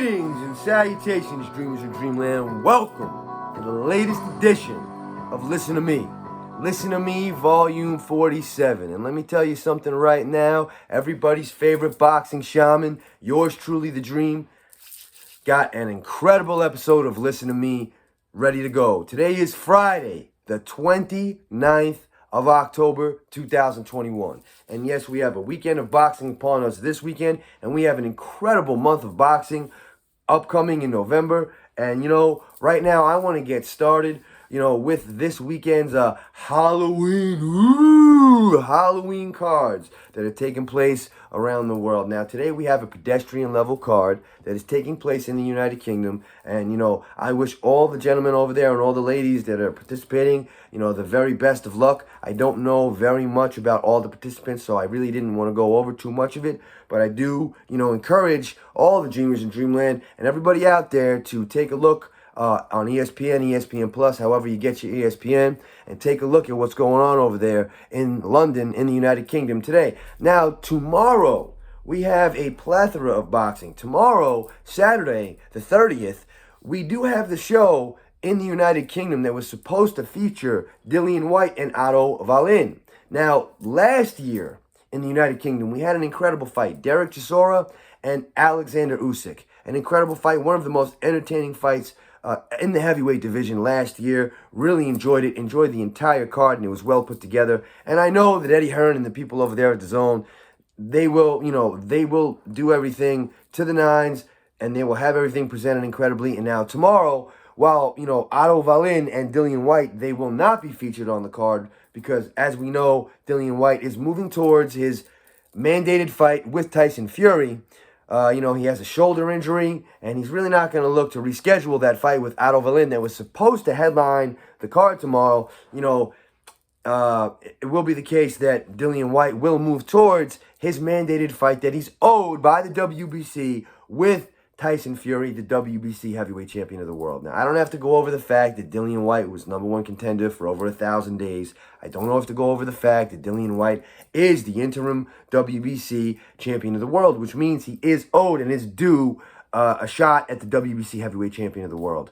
Greetings and salutations, dreamers of Dreamland. Welcome to the latest edition of Listen to Me. Listen to Me, Volume 47. And let me tell you something right now. Everybody's favorite boxing shaman, yours truly, The Dream, got an incredible episode of Listen to Me ready to go. Today is Friday, the 29th of October 2021. And yes, we have a weekend of boxing upon us this weekend, and we have an incredible month of boxing upcoming in November. And right now I want to get started with this weekend's Halloween cards that are taking place around the world. Now, today we have a pedestrian level card that is taking place in the United Kingdom. And, I wish all the gentlemen over there and all the ladies that are participating, the very best of luck. I don't know very much about all the participants, so I really didn't want to go over too much of it. But I do, encourage all the dreamers in Dreamland and everybody out there to take a look on ESPN, ESPN Plus, however you get your ESPN, and take a look at what's going on over there in London, in the United Kingdom today. Now, tomorrow, we have a plethora of boxing. Tomorrow, Saturday, the 30th, we do have the show in the United Kingdom that was supposed to feature Dillian Whyte and Otto Wallin. Now, last year in the United Kingdom, we had an incredible fight. Derek Chisora and Alexander Usyk. An incredible fight, one of the most entertaining fights in the heavyweight division last year. Really enjoyed it, enjoyed the entire card, and it was well put together. And I know that Eddie Hearn and the people over there at DAZN, they will do everything to the nines, and they will have everything presented incredibly. And now tomorrow, while, Otto Wallin and Dillian Whyte, they will not be featured on the card because, as we know, Dillian Whyte is moving towards his mandated fight with Tyson Fury. He has a shoulder injury, and he's really not going to look to reschedule that fight with Otto Wallin that was supposed to headline the card tomorrow. It will be the case that Dillian Whyte will move towards his mandated fight that he's owed by the WBC with Tyson Fury, the WBC heavyweight champion of the world. Now, I don't have to go over the fact that Dillian Whyte was #1 contender for over 1,000 days. I don't have to go over the fact that Dillian Whyte is the interim WBC champion of the world, which means he is owed and is due a shot at the WBC heavyweight champion of the world.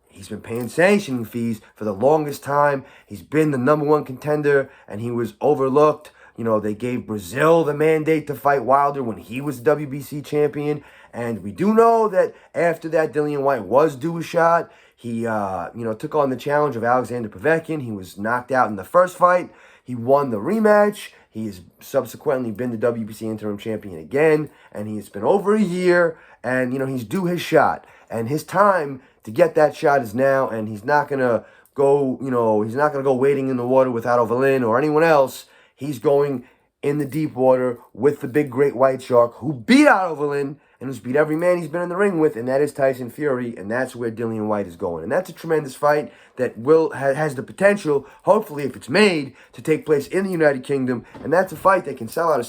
He's been paying sanctioning fees for the longest time. He's been the #1 contender, and he was overlooked. They gave Brazil the mandate to fight Wilder when he was the WBC champion. And we do know that after that, Dillian Whyte was due a shot. He, took on the challenge of Alexander Povetkin. He was knocked out in the first fight. He won the rematch. He has subsequently been the WBC interim champion again. And he's been over a year. And, he's due his shot. And his time to get that shot is now. And he's not going to go, wading in the water with Otto Wallin or anyone else. He's going in the deep water with the big great white shark who beat Otto Wallin and who's beat every man he's been in the ring with, and that is Tyson Fury, and that's where Dillian Whyte is going. And that's a tremendous fight that has the potential, hopefully if it's made, to take place in the United Kingdom, and that's a fight that can sell out a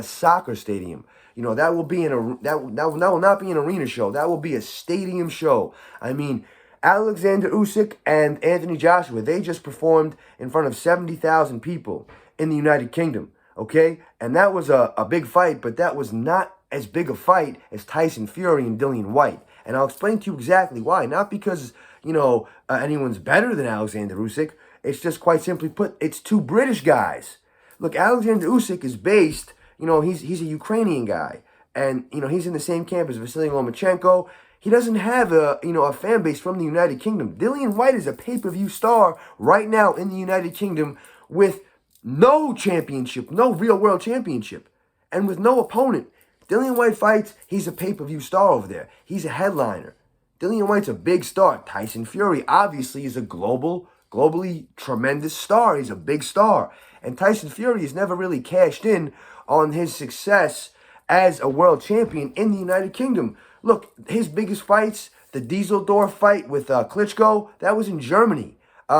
soccer stadium. That will be that will not be an arena show. That will be a stadium show. I mean, Alexander Usyk and Anthony Joshua, they just performed in front of 70,000 people in the United Kingdom, okay? And that was a big fight, but that was not as big a fight as Tyson Fury and Dillian Whyte. And I'll explain to you exactly why. Not because, anyone's better than Alexander Usyk. It's just quite simply put, it's two British guys. Look, Alexander Usyk is based, he's a Ukrainian guy. And, he's in the same camp as Vasily Lomachenko. He doesn't have a fan base from the United Kingdom. Dillian Whyte is a pay-per-view star right now in the United Kingdom with no championship, no real world championship, and with no opponent. Dillian Whyte fights, he's a pay-per-view star over there. He's a headliner. Dillian Whyte's a big star. Tyson Fury, obviously, is a globally tremendous star. He's a big star. And Tyson Fury has never really cashed in on his success as a world champion in the United Kingdom. Look, his biggest fights, the Dieseldorf fight with Klitschko, that was in Germany.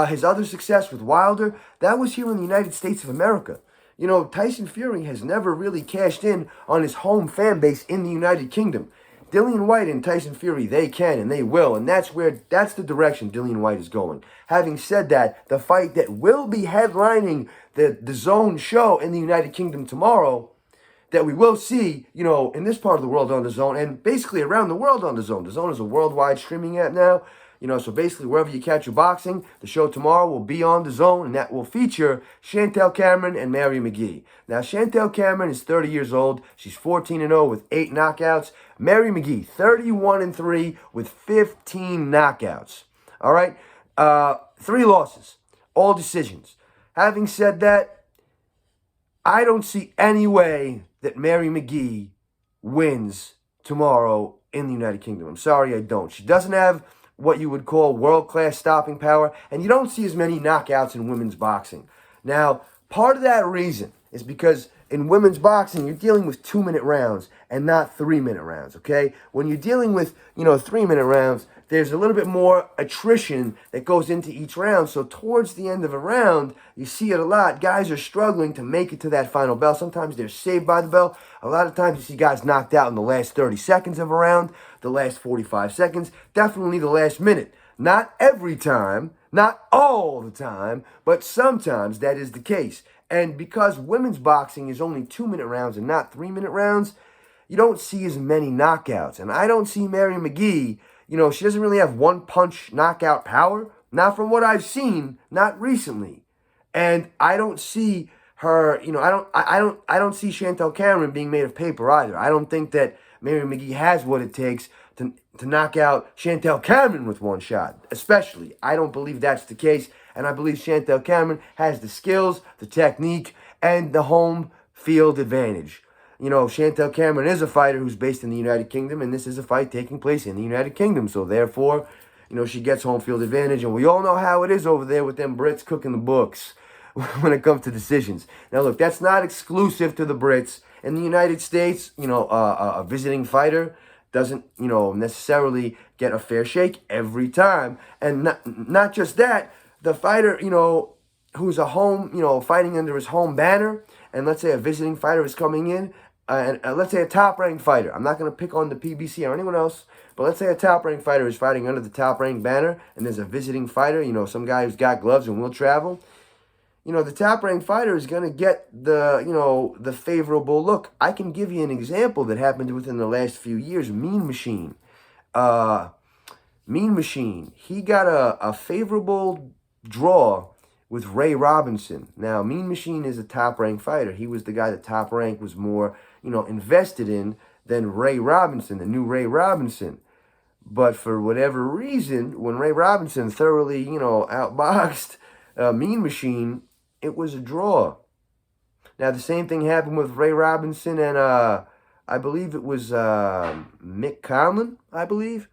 His other success with Wilder, that was here in the United States of America. Tyson Fury has never really cashed in on his home fan base in the United Kingdom. Dillian Whyte and Tyson Fury, they can and they will, and that's the direction Dillian Whyte is going. Having said that, the fight that will be headlining the DAZN show in the United Kingdom tomorrow, that we will see, in this part of the world on DAZN and basically around the world on DAZN. DAZN is a worldwide streaming app now. So basically wherever you catch your boxing, the show tomorrow will be on DAZN, and that will feature Chantel Cameron and Mary McGee. Now, Chantel Cameron is 30 years old. She's 14-0 with 8 knockouts. Mary McGee, 31-3 with 15 knockouts. All right? 3 losses, all decisions. Having said that, I don't see any way that Mary McGee wins tomorrow in the United Kingdom. I'm sorry, I don't. She doesn't have what you would call world-class stopping power, and you don't see as many knockouts in women's boxing. Now, part of that reason is because in women's boxing, you're dealing with 2-minute rounds and not 3-minute rounds, okay? When you're dealing with, 3-minute rounds, there's a little bit more attrition that goes into each round. So towards the end of a round, you see it a lot. Guys are struggling to make it to that final bell. Sometimes they're saved by the bell. A lot of times you see guys knocked out in the last 30 seconds of a round, the last 45 seconds, definitely the last minute. Not every time, not all the time, but sometimes that is the case. And because women's boxing is only 2-minute rounds and not 3-minute rounds, you don't see as many knockouts. And I don't see Mary McGee, she doesn't really have one-punch knockout power. Not from what I've seen, not recently. And I don't see her, I don't see Chantel Cameron being made of paper either. I don't think that Mary McGee has what it takes to knock out Chantel Cameron with one shot, especially. I don't believe that's the case, and I believe Chantel Cameron has the skills, the technique, and the home field advantage. Chantel Cameron is a fighter who's based in the United Kingdom, and this is a fight taking place in the United Kingdom, so therefore, she gets home field advantage, and we all know how it is over there with them Brits cooking the books when it comes to decisions. Now, look, that's not exclusive to the Brits. In the United States, a visiting fighter doesn't, necessarily get a fair shake every time. And not just that, the fighter, who's a home, fighting under his home banner, and let's say a visiting fighter is coming in, and let's say a top-ranked fighter. I'm not going to pick on the PBC or anyone else, but let's say a top-ranked fighter is fighting under the top-ranked banner, and there's a visiting fighter, some guy who's got gloves and will travel. The top-ranked fighter is going to get the favorable look. I can give you an example that happened within the last few years. Mean Machine. He got a favorable draw with Ray Robinson. Now, Mean Machine is a top-ranked fighter. He was the guy that Top Rank was more, invested in than Ray Robinson, the new Ray Robinson. But for whatever reason, when Ray Robinson thoroughly, outboxed Mean Machine, it was a draw. Now, the same thing happened with Ray Robinson and I believe it was Mick Conlon, I believe.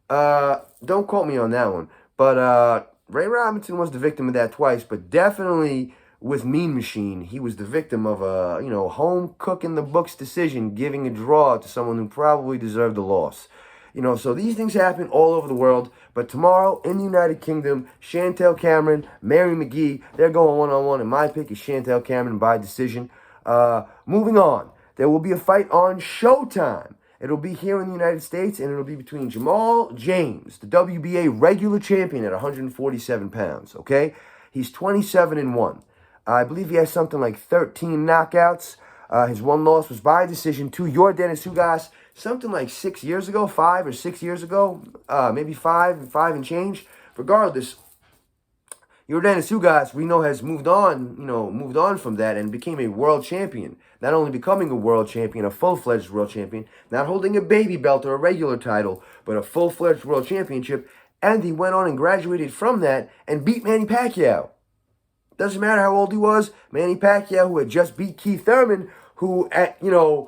Don't quote me on that one. But Ray Robinson was the victim of that twice, but definitely with Mean Machine, he was the victim of a, home cook in the books decision, giving a draw to someone who probably deserved a loss. So these things happen all over the world. But tomorrow in the United Kingdom, Chantel Cameron, Mary McGee, they're going one-on-one. And my pick is Chantel Cameron by decision. Moving on, there will be a fight on Showtime. It'll be here in the United States, and it'll be between Jamal James, the WBA regular champion at 147 pounds, okay? He's 27-1. I believe he has something like 13 knockouts. His one loss was by decision to Yordenis Ugas something like 6 years ago, 5 or 6 years ago, maybe 5 and change. Regardless, Yordenis Ugas, we know, has moved on from that and became a world champion. Not only becoming a world champion, a full-fledged world champion, not holding a baby belt or a regular title, but a full-fledged world championship. And he went on and graduated from that and beat Manny Pacquiao. Doesn't matter how old he was. Manny Pacquiao, who had just beat Keith Thurman, who at, a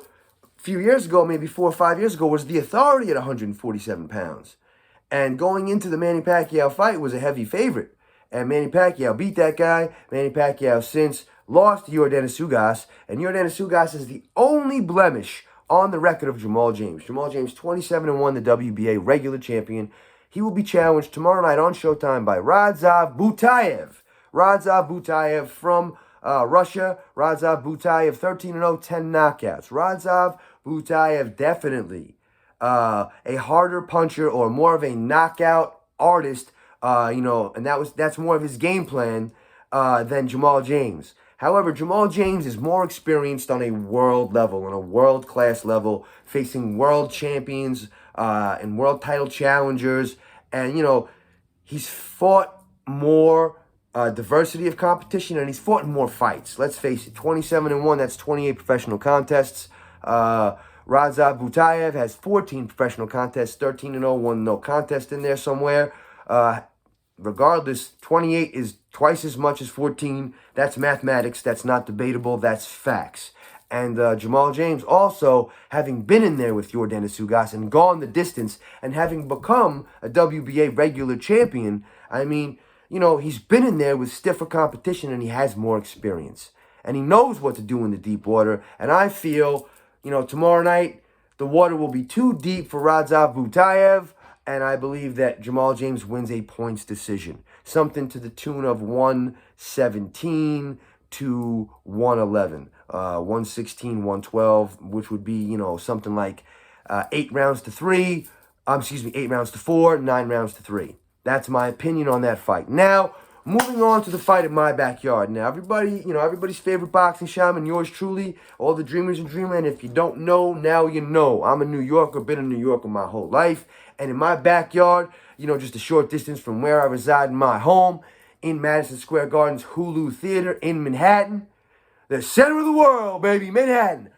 few years ago, maybe 4 or 5 years ago, was the authority at 147 pounds. And going into the Manny Pacquiao fight was a heavy favorite. And Manny Pacquiao beat that guy. Manny Pacquiao since lost to Yordenis Ugas. And Yordenis Ugas is the only blemish on the record of Jamal James. Jamal James, 27-1, the WBA regular champion. He will be challenged tomorrow night on Showtime by Radzab Butayev. Radzab Butayev from Russia. Radzab Butayev, 13-0, 10 knockouts. Radzab Butayev definitely a harder puncher or more of a knockout artist, and that's more of his game plan than Jamal James. However, Jamal James is more experienced on a world level, on a world-class level, facing world champions and world title challengers. And, he's fought more diversity of competition, and he's fought in more fights. Let's face it, 27-1, that's 28 professional contests. Radza Butayev has 14 professional contests, 13-0, one no contest in there somewhere. Regardless, 28 is twice as much as 14. That's mathematics. That's not debatable. That's facts. And Jamal James also, having been in there with Yordenis Ugas and gone the distance and having become a WBA regular champion, I mean, he's been in there with stiffer competition and he has more experience. And he knows what to do in the deep water. And I feel, tomorrow night, the water will be too deep for Radza Butayev. And I believe that Jamal James wins a points decision. Something to the tune of 117 to 111. 116, 112, which would be, something like 8 rounds to 3. 8 rounds to 4, 9 rounds to 3. That's my opinion on that fight. Now, moving on to the fight in my backyard. Now, everybody's favorite boxing shaman, yours truly, all the dreamers in Dreamland. If you don't know, now you know. I'm a New Yorker, been in New Yorker my whole life. And in my backyard, just a short distance from where I reside in my home, in Madison Square Garden's Hulu Theater in Manhattan, the center of the world, baby, Manhattan.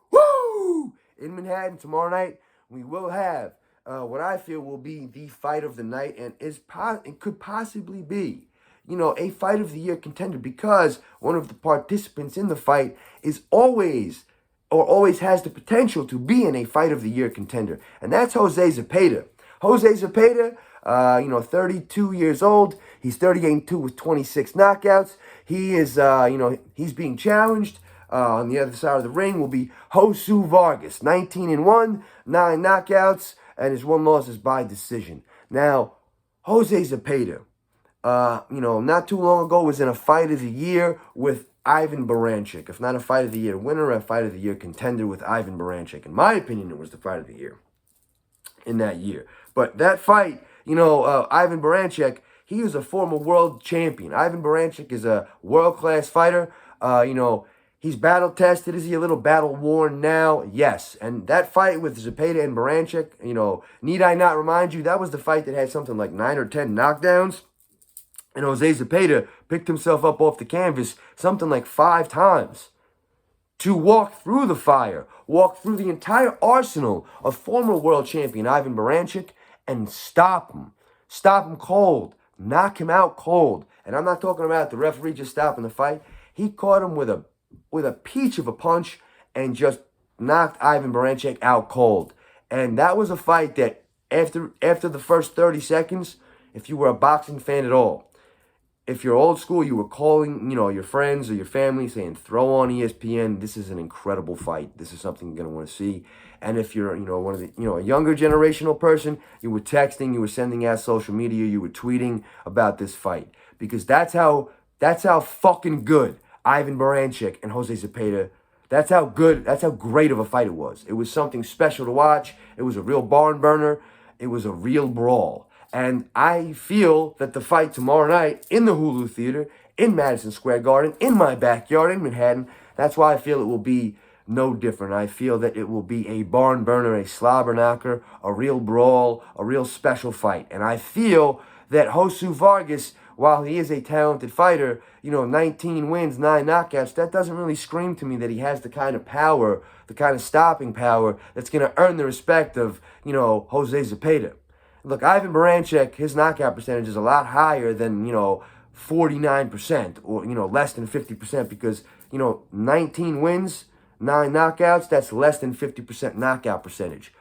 Woo! In Manhattan tomorrow night, we will have what I feel will be the fight of the night, and it could possibly be, a fight of the year contender, because one of the participants in the fight is always has the potential to be in a fight of the year contender, and that's Jose Zepeda. Jose Zepeda, 32 years old. He's 38-2 with 26 knockouts. He is, he's being challenged. On the other side of the ring will be Josu Vargas, 19-1, 9 knockouts, and his one loss is by decision. Now, Jose Zepeda, not too long ago was in a fight of the year with Ivan Baranchyk. If not a fight of the year winner, a fight of the year contender with Ivan Baranchyk. In my opinion, it was the fight of the year in that year. But that fight, Ivan Baranchyk, he is a former world champion. Ivan Baranchyk is a world-class fighter. He's battle-tested. Is he a little battle-worn now? Yes. And that fight with Zepeda and Baranchyk, need I not remind you, that was the fight that had something like 9 or 10 knockdowns. And Jose Zepeda picked himself up off the canvas something like 5 times to walk through the fire, walk through the entire arsenal of former world champion Ivan Baranchyk and stop him cold, knock him out cold. And I'm not talking about the referee just stopping the fight. He caught him with a peach of a punch and just knocked Ivan Baranchyk out cold. And that was a fight that after the first 30 seconds, if you were a boxing fan at all, if you're old school, you were calling, your friends or your family saying, throw on ESPN. This is an incredible fight. This is something you're going to want to see. And if you're, one of the, a younger generational person, you were texting, you were sending out social media, you were tweeting about this fight. Because that's how fucking good Ivan Baranchyk and Jose Zepeda, that's how great of a fight it was. It was something special to watch. It was a real barn burner. It was a real brawl. And I feel that the fight tomorrow night in the Hulu Theater, in Madison Square Garden, in my backyard in Manhattan, that's why I feel it will be no different. I feel that it will be a barn burner, a slobber knocker, a real brawl, a real special fight. And I feel that Josu Vargas, while he is a talented fighter, 19 wins, 9 knockouts, that doesn't really scream to me that he has the kind of power, the kind of stopping power that's going to earn the respect of, Jose Zepeda. Look, Ivan Baranchyk, his knockout percentage is a lot higher than, 49% or, less than 50% because, 19 wins, 9 knockouts, that's less than 50% knockout percentage.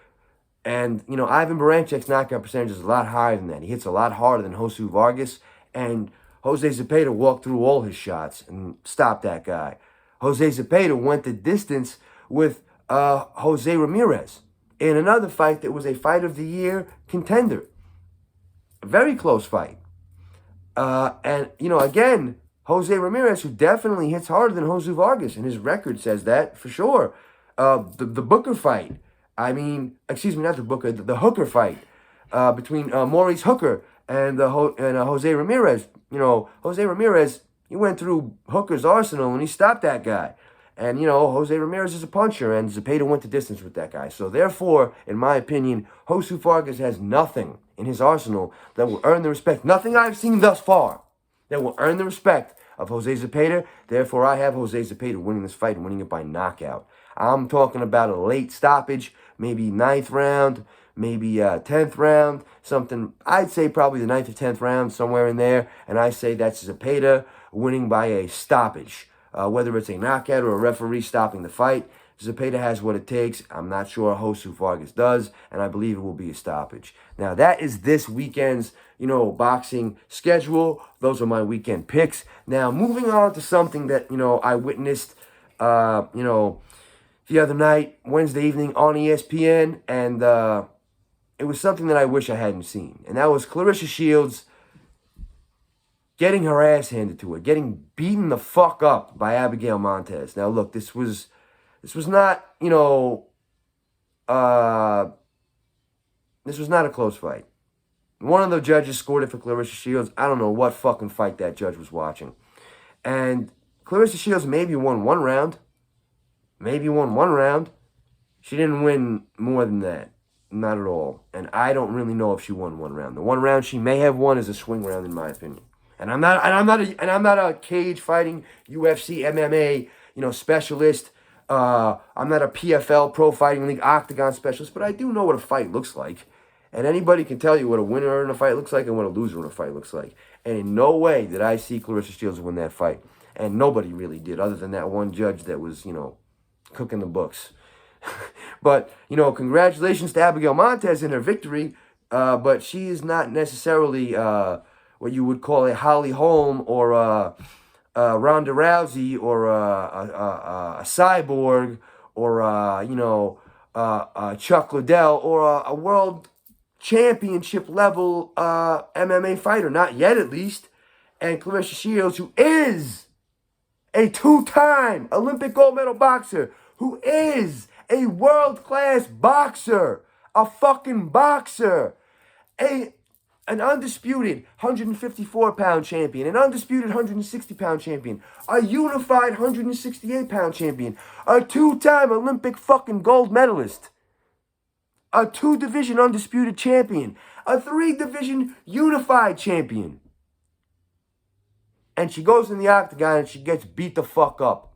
And, Ivan Baranchyk's knockout percentage is a lot higher than that. He hits a lot harder than Josu Vargas, and Jose Zepeda walked through all his shots and stopped that guy. Jose Zepeda went the distance with Jose Ramirez in another fight that was a fight of the year contender. A very close fight. And, again, Jose Ramirez, who definitely hits harder than Josu Vargas, and his record says that for sure. The Booker fight, not the Booker, the Hooker fight between Maurice Hooker and Jose Ramirez. Jose Ramirez He went through Hooker's arsenal and he stopped that guy. And, Jose Ramirez is a puncher, and Zepeda went the distance with that guy. So, therefore, in my opinion, Josu Vargas has nothing in his arsenal that will earn the respect. Nothing I've seen thus far that will earn the respect of Jose Zepeda. Therefore, I have Jose Zepeda winning this fight and winning it by knockout. I'm talking about a late stoppage, maybe 9th round, maybe 10th round, something. I'd say probably the 9th or 10th round, somewhere in there. And I say that's Zepeda winning by a stoppage. Whether it's a knockout or a referee stopping the fight, Zepeda has what it takes. I'm not sure Josu Vargas does, and I believe it will be a stoppage. Now, that is this weekend's, boxing schedule. Those are my weekend picks. Now, moving on to something that, I witnessed, the other night, Wednesday evening on ESPN, and it was something that I wish I hadn't seen, and that was Claressa Shields getting her ass handed to her, getting beaten the fuck up by Abigail Montez. Now, look, this was not, this was not a close fight. One of the judges scored it for Claressa Shields. I don't know what fucking fight that judge was watching. And Claressa Shields maybe won one round. She didn't win more than that. Not at all. And I don't really know if she won one round. The one round she may have won is a swing round, in my opinion. And I'm not a cage fighting UFC MMA, specialist. I'm not a PFL Pro Fighting League Octagon specialist, but I do know what a fight looks like. And anybody can tell you what a winner in a fight looks like and what a loser in a fight looks like. And in no way did I see Claressa Shields win that fight. And nobody really did, other than that one judge that was, cooking the books. But, congratulations to Abigail Montez in her victory. But she is not necessarily what you would call a Holly Holm or a Ronda Rousey or a Cyborg or Chuck Liddell or a world championship level MMA fighter. Not yet, at least. And Claressa Shields, who is a two-time Olympic gold medal boxer, who is a world-class boxer, a fucking boxer, an undisputed 154-pound champion, an undisputed 160-pound champion, a unified 168-pound champion, a two-time Olympic fucking gold medalist, a two-division undisputed champion, a three-division unified champion. And she goes in the octagon and she gets beat the fuck up.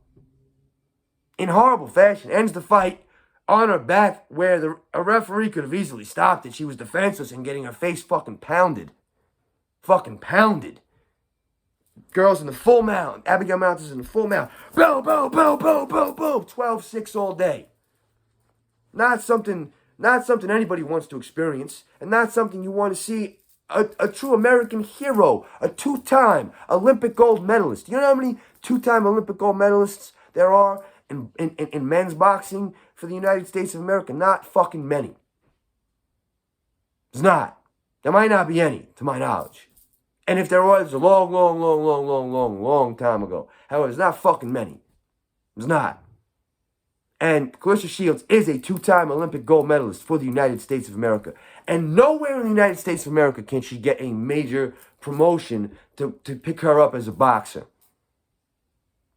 In horrible fashion, ends the fight on her back where a referee could have easily stopped it. She was defenseless and getting her face fucking pounded. Fucking pounded. Girls in the full mount. Abigail Montez in the full mount. Boom, boom, boom, boom, boom, boom. 12-6 all day. Not something anybody wants to experience. And not something you want to see a true American hero. A two-time Olympic gold medalist. You know how many two-time Olympic gold medalists there are in men's boxing for the United States of America? Not fucking many. There's not. There might not be any, to my knowledge. And if there was, a long time ago. However, there's not fucking many. There's not. And Claressa Shields is a two-time Olympic gold medalist for the United States of America. And nowhere in the United States of America can she get a major promotion to pick her up as a boxer.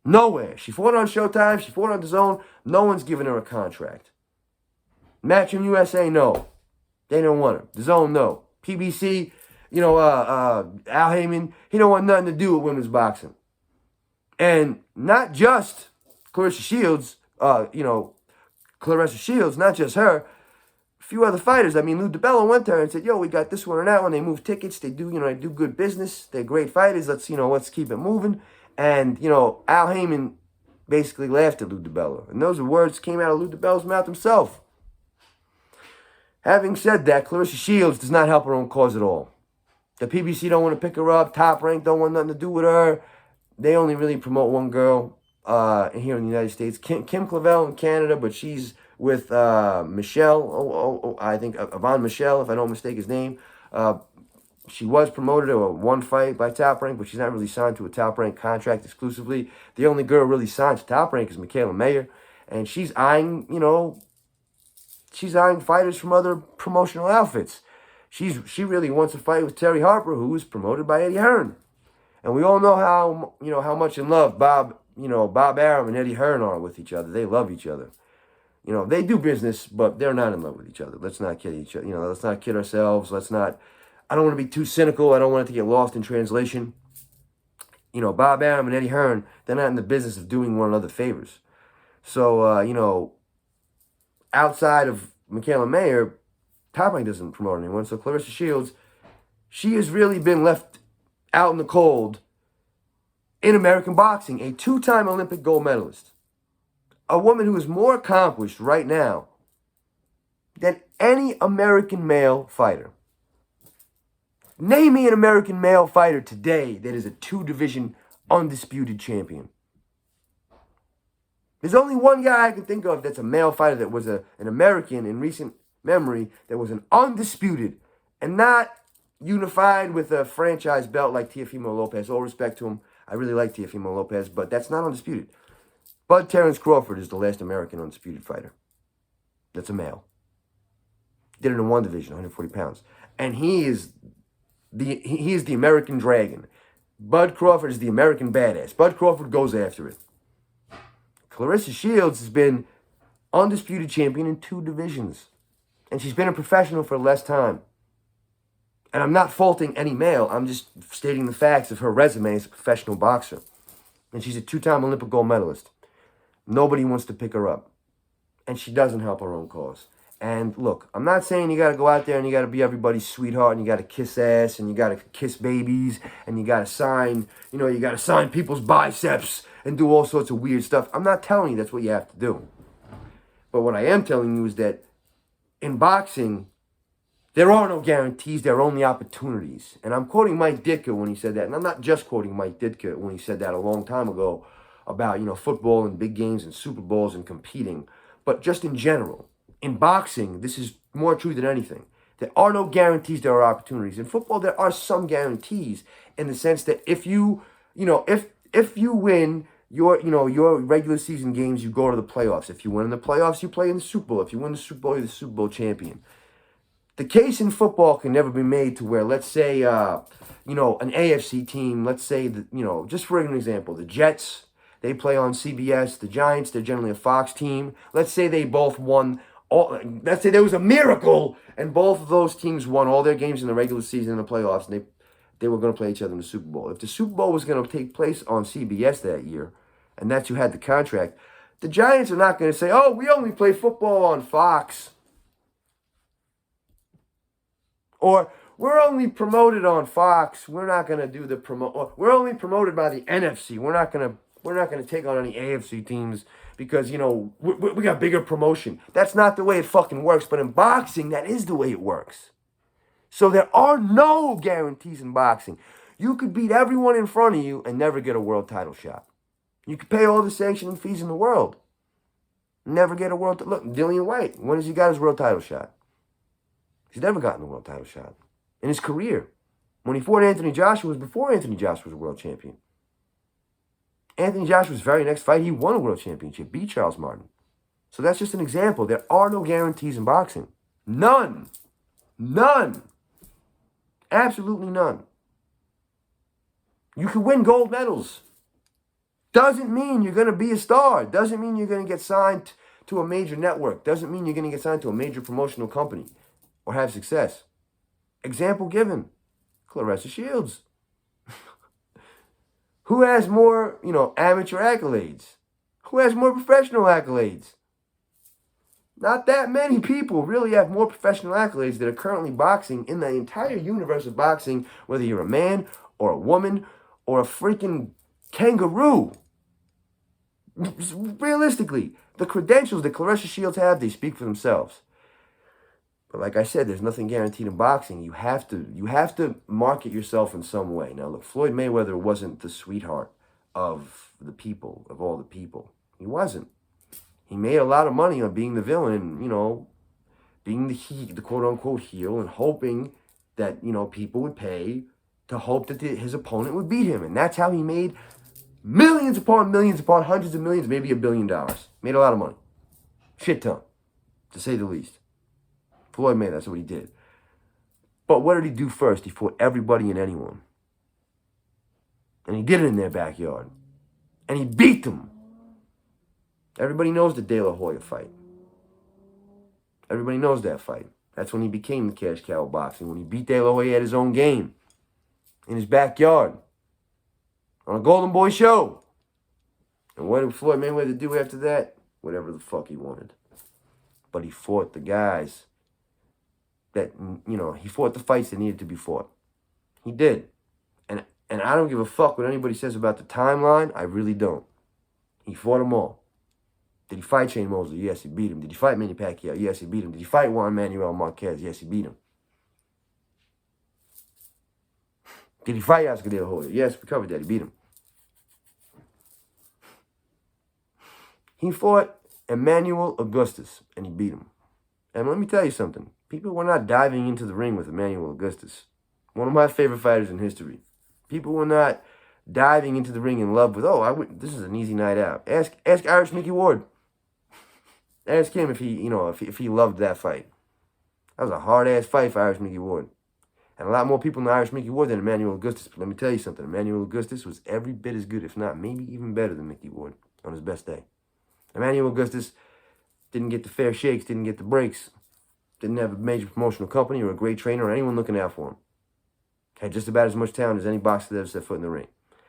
Nowhere. She fought on Showtime. She fought on DAZN. No one's giving her a contract. MatchRoom USA, no. They don't want her. DAZN, no. PBC, Al Heyman, he don't want nothing to do with women's boxing. And not just Claressa Shields, Claressa Shields, not just her. A few other fighters. I mean, Lou DiBello went there and said, yo, we got this one and that one. They move tickets. They do, they do good business. They're great fighters. Let's keep it moving. And, Al Heyman basically laughed at Lou DiBello. And those words came out of Lou DiBello's mouth himself. Having said that, Claressa Shields does not help her own cause at all. The PBC don't want to pick her up. TopRank don't want nothing to do with her. They only really promote one girl here in the United States. Kim Clavel in Canada, but she's with Michelle. I think Yvonne Michelle, if I don't mistake his name. She was promoted to a one fight by TopRank, but she's not really signed to a TopRank contract exclusively. The only girl really signed to TopRank is Michaela Mayer, and she's eyeing, fighters from other promotional outfits. She really wants to fight with Terry Harper, who was promoted by Eddie Hearn. And we all know how much in love Bob Arum and Eddie Hearn are with each other. They love each other. They do business, but they're not in love with each other. Let's not kid each other. Let's not kid ourselves. I don't want to be too cynical. I don't want it to get lost in translation. Bob Arum and Eddie Hearn, they're not in the business of doing one another favors. So, outside of Michaela Mayer, TopRank doesn't promote anyone. So Claressa Shields, she has really been left out in the cold in American boxing, a 2-time Olympic gold medalist. A woman who is more accomplished right now than any American male fighter. Name me an American male fighter today that is a 2-division undisputed champion. There's only one guy I can think of that's a male fighter that was an American in recent memory that was an undisputed and not unified with a franchise belt like Teofimo Lopez. All respect to him. I really like Teofimo Lopez, but that's not undisputed. Bud Terrence Crawford is the last American undisputed fighter. That's a male. Did it in 1 division, 140 pounds. And he is the American Dragon. Bud Crawford is the American badass. Bud Crawford goes after it. Claressa Shields has been undisputed champion in 2 divisions. And she's been a professional for less time. And I'm not faulting any male. I'm just stating the facts of her resume as a professional boxer. And she's a 2-time Olympic gold medalist. Nobody wants to pick her up. And she doesn't help her own cause. And look, I'm not saying you got to go out there and you got to be everybody's sweetheart and you got to kiss ass and you got to kiss babies and you got to sign, you got to sign people's biceps and do all sorts of weird stuff. I'm not telling you that's what you have to do. But what I am telling you is that in boxing, there are no guarantees, there are only opportunities. And I'm quoting Mike Ditka when he said that. And I'm not just quoting Mike Ditka when he said that a long time ago about, football and big games and Super Bowls and competing. But just in general, in boxing, this is more true than anything. There are no guarantees, there are opportunities. In football, there are some guarantees in the sense that if you win your regular season games, you go to the playoffs. If you win in the playoffs, you play in the Super Bowl. If you win the Super Bowl, you're the Super Bowl champion. The case in football can never be made to where, let's say, an AFC team, let's say, just for an example, the Jets, they play on CBS. The Giants, they're generally a Fox team. Let's say they both won. Let's say there was a miracle and both of those teams won all their games in the regular season and the playoffs, and they were going to play each other in the Super Bowl. If the Super Bowl was going to take place on CBS that year, and that's who had the contract, the Giants are not going to say, oh, we only play football on Fox. Or we're only promoted on Fox. We're not going to do the promote. We're only promoted by the NFC. We're not going to take on any AFC teams because, we got bigger promotion. That's not the way it fucking works. But in boxing, that is the way it works. So there are no guarantees in boxing. You could beat everyone in front of you and never get a world title shot. You could pay all the sanctioning fees in the world. Never get a world title. Look, Dillian White, when has he got his world title shot? He's never gotten a world title shot in his career. When he fought Anthony Joshua, was before Anthony Joshua was a world champion. Anthony Joshua's very next fight, he won a world championship, beat Charles Martin. So that's just an example. There are no guarantees in boxing. None. None. Absolutely none. You can win gold medals. Doesn't mean you're going to be a star. Doesn't mean you're going to get signed to a major network. Doesn't mean you're going to get signed to a major promotional company or have success. Example given, Claressa Shields. Who has more, amateur accolades? Who has more professional accolades? Not that many people really have more professional accolades that are currently boxing in the entire universe of boxing, whether you're a man or a woman or a freaking kangaroo. Realistically, the credentials that Claressa Shields have, they speak for themselves. But like I said, there's nothing guaranteed in boxing. You have to market yourself in some way. Now, look, Floyd Mayweather wasn't the sweetheart of the people, of all the people. He wasn't. He made a lot of money on being the villain and, being the quote-unquote heel and hoping that, people would pay to hope that his opponent would beat him. And that's how he made millions upon hundreds of millions, maybe $1 billion. Made a lot of money. Shit ton, to say the least. Floyd Mayweather, that's what he did. But what did he do first? He fought everybody and anyone. And he did it in their backyard. And he beat them. Everybody knows the De La Hoya fight. Everybody knows that fight. That's when he became the cash cow of boxing, when he beat De La Hoya at his own game, in his backyard, on a Golden Boy show. And what did Floyd Mayweather do after that? Whatever the fuck he wanted. But he fought the guys that, he fought the fights that needed to be fought. He did. And I don't give a fuck what anybody says about the timeline. I really don't. He fought them all. Did he fight Shane Mosley? Yes, he beat him. Did he fight Manny Pacquiao? Yes, he beat him. Did he fight Juan Manuel Marquez? Yes, he beat him. Did he fight Oscar De La Hoya? Yes, we covered that. He beat him. He fought Emmanuel Augustus, and he beat him. And let me tell you something. People were not diving into the ring with Emmanuel Augustus. One of my favorite fighters in history. People were not diving into the ring in love with, this is an easy night out. Ask Irish Mickey Ward. Ask him if he, if he loved that fight. That was a hard-ass fight for Irish Mickey Ward. And a lot more people know Irish Mickey Ward than Emmanuel Augustus. But let me tell you something. Emmanuel Augustus was every bit as good, if not maybe even better than Mickey Ward on his best day. Emmanuel Augustus didn't get the fair shakes, didn't get the breaks, didn't have a major promotional company or a great trainer or anyone looking out for him. Had just about as much talent as any boxer that ever set foot in the ring.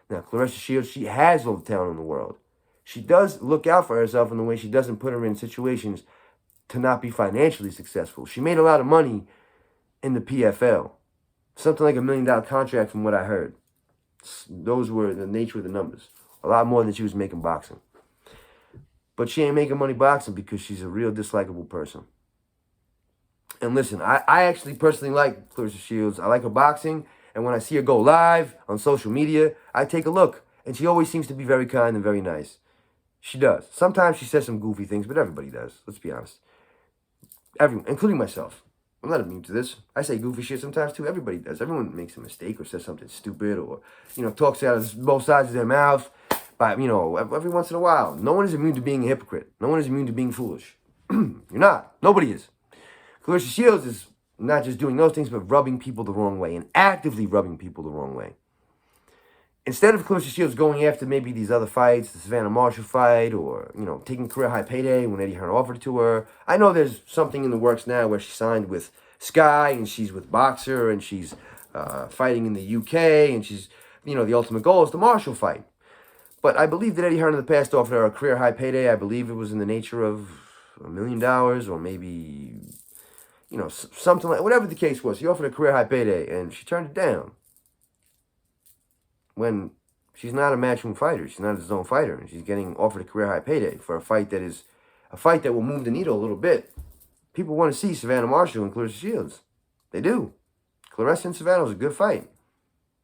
Now, Claressa Shields, she has all the talent in the world. She does look out for herself in the way she doesn't put her in situations to not be financially successful. She made a lot of money in the PFL. Something like $1 million contract from what I heard. Those were the nature of the numbers. A lot more than she was making boxing. But she ain't making money boxing because she's a real dislikable person. And listen, I actually personally like Claressa Shields. I like her boxing. And when I see her go live on social media, I take a look. And she always seems to be very kind and very nice. She does. Sometimes she says some goofy things, but everybody does. Let's be honest. Everyone, including myself. I'm not immune to this. I say goofy shit sometimes too. Everybody does. Everyone makes a mistake or says something stupid or, talks out of both sides of their mouth. But, every once in a while. No one is immune to being a hypocrite. No one is immune to being foolish. You're not. Nobody is. Claressa Shields is not just doing those things, but rubbing people the wrong way and actively rubbing people the wrong way. Instead of Claressa Shields going after maybe these other fights, the Savannah Marshall fight, or, taking career high payday when Eddie Hearn offered it to her. I know there's something in the works now where she signed with Sky and she's with Boxer and she's fighting in the UK and she's, the ultimate goal is the Marshall fight. But I believe that Eddie Hearn in the past offered her a career high payday. I believe it was in the nature of $1 million or maybe, something like, whatever the case was. He offered a career high payday and she turned it down. When she's not a matchroom fighter, she's not a zone fighter, and she's getting offered a career high payday for a fight that is a fight that will move the needle a little bit. People want to see Savannah Marshall and Claressa Shields. They do. Claressa and Savannah is a good fight.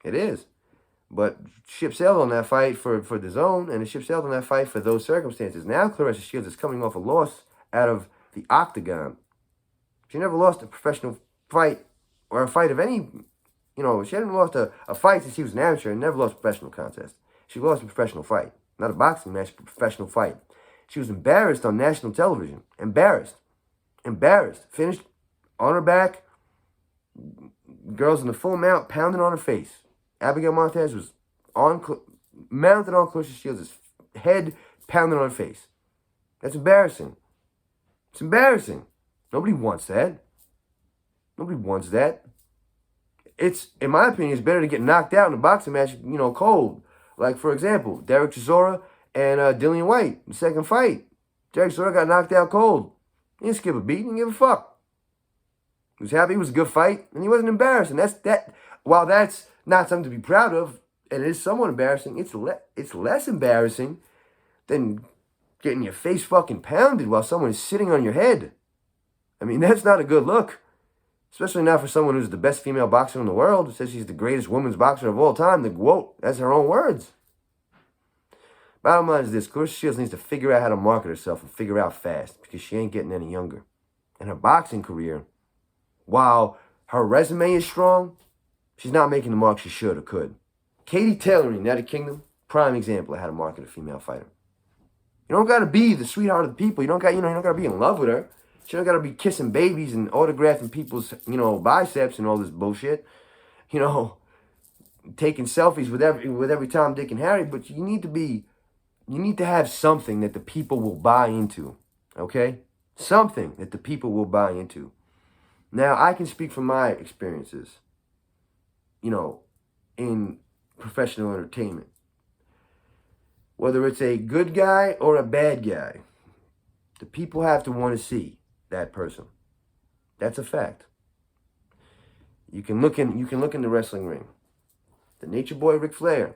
It is. But ship sailed on that fight for the zone, and the ship sailed on that fight for those circumstances. Now Claressa Shields is coming off a loss out of the octagon. She never lost a professional fight or a fight of any... she hadn't lost a fight since she was an amateur and never lost a professional contest. She lost a professional fight. Not a boxing match, but a professional fight. She was embarrassed on national television. Embarrassed. Finished on her back. Girls in the full mount pounding on her face. Abigail Montez was mounted on Claressa Shields' head, pounding on her face. That's embarrassing. It's embarrassing. Nobody wants that. Nobody wants that. It's, in my opinion, it's better to get knocked out in a boxing match, cold. Like, for example, Derek Chisora and Dillian White, the second fight. Derek Chisora got knocked out cold. He didn't skip a beat, he didn't give a fuck. He was happy, it was a good fight, and he wasn't embarrassed. And while that's not something to be proud of, and it is somewhat embarrassing, it's less embarrassing than getting your face fucking pounded while someone is sitting on your head. I mean, that's not a good look. Especially not for someone who's the best female boxer in the world, who says she's the greatest women's boxer of all time. The quote, that's her own words. Bottom line is this, Claressa Shields needs to figure out how to market herself and figure out fast because she ain't getting any younger. And her boxing career, while her resume is strong, she's not making the mark she should or could. Katie Taylor in the United Kingdom, prime example of how to market a female fighter. You don't got to be the sweetheart of the people. You don't got to be in love with her. She don't got to be kissing babies and autographing people's, biceps and all this bullshit. taking selfies with every Tom, Dick, and Harry, but you need to have something that the people will buy into, okay? Something that the people will buy into. Now, I can speak from my experiences, in professional entertainment. Whether it's a good guy or a bad guy, the people have to want to see that person. That's a fact. You can look in the wrestling ring. The Nature Boy Ric Flair,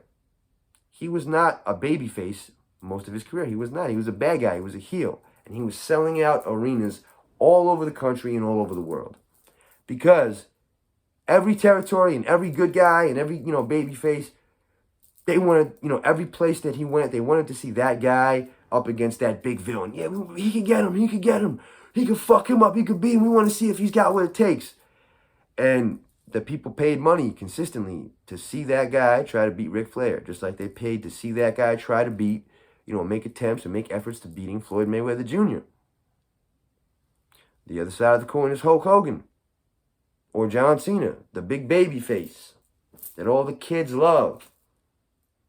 he was not a babyface most of his career. He was not. He was a bad guy. He was a heel. And he was selling out arenas all over the country and all over the world. Because every territory and every good guy and every, babyface, they wanted, every place that he went, they wanted to see that guy up against that big villain. Yeah, he could get him. He could get him. He could fuck him up. He could beat him. We want to see if he's got what it takes. And the people paid money consistently to see that guy try to beat Ric Flair, just like they paid to see that guy try to beat, make attempts and make efforts to beating Floyd Mayweather Jr. The other side of the coin is Hulk Hogan or John Cena, the big baby face that all the kids love.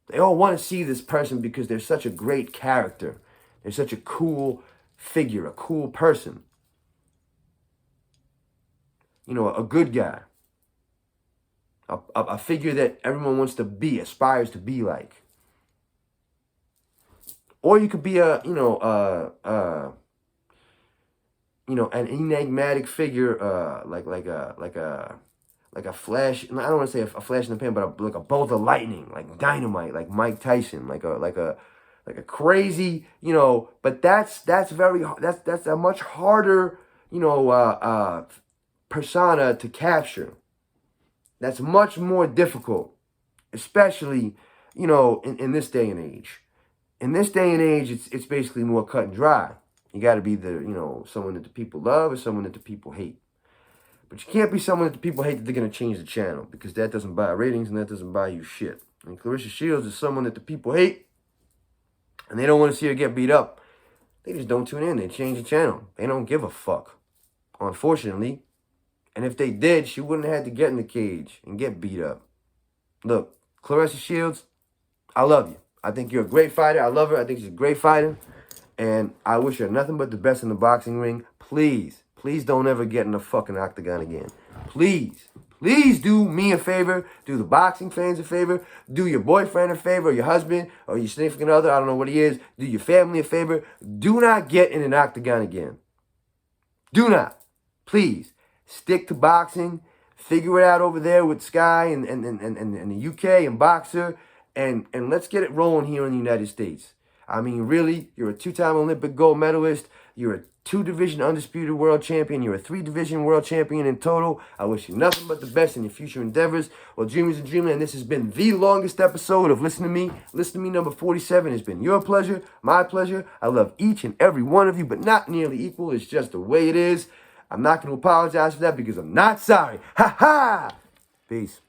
They all want to see this person because they're such a great character. They're such a cool figure, a cool person. A good guy. A figure that everyone wants to be, aspires to be like. Or you could be an enigmatic figure, like a flash. I don't want to say a flash in the pan, but like a bolt of lightning, like dynamite, like Mike Tyson, like a crazy, But that's a much harder, persona to capture. That's much more difficult, especially, in this day and age. In this day and age, it's basically more cut and dry. You got to be someone that the people love or someone that the people hate. But you can't be someone that the people hate that they're going to change the channel, because that doesn't buy ratings and that doesn't buy you shit. And Claressa Shields is someone that the people hate, and they don't want to see her get beat up. They just don't tune in. They change the channel. They don't give a fuck, unfortunately. And if they did, she wouldn't have had to get in the cage and get beat up. Look, Claressa Shields, I love you. I think you're a great fighter. I love her. I think she's a great fighter. And I wish her nothing but the best in the boxing ring. Please, please don't ever get in the fucking octagon again. Please, please do me a favor. Do the boxing fans a favor. Do your boyfriend a favor, or your husband, or your significant other. I don't know what he is. Do your family a favor. Do not get in an octagon again. Do not. Please. Stick to boxing. Figure it out over there with Sky and the UK and Boxer. And let's get it rolling here in the United States. I mean, really, you're a 2-time Olympic gold medalist. You're a 2-division undisputed world champion. You're a 3-division world champion in total. I wish you nothing but the best in your future endeavors. Well, dreamers and dreamland, and this has been the longest episode of Listen to Me. Listen to Me number 47 has been your pleasure, my pleasure. I love each and every one of you, but not nearly equal. It's just the way it is. I'm not going to apologize for that because I'm not sorry. Ha ha! Peace.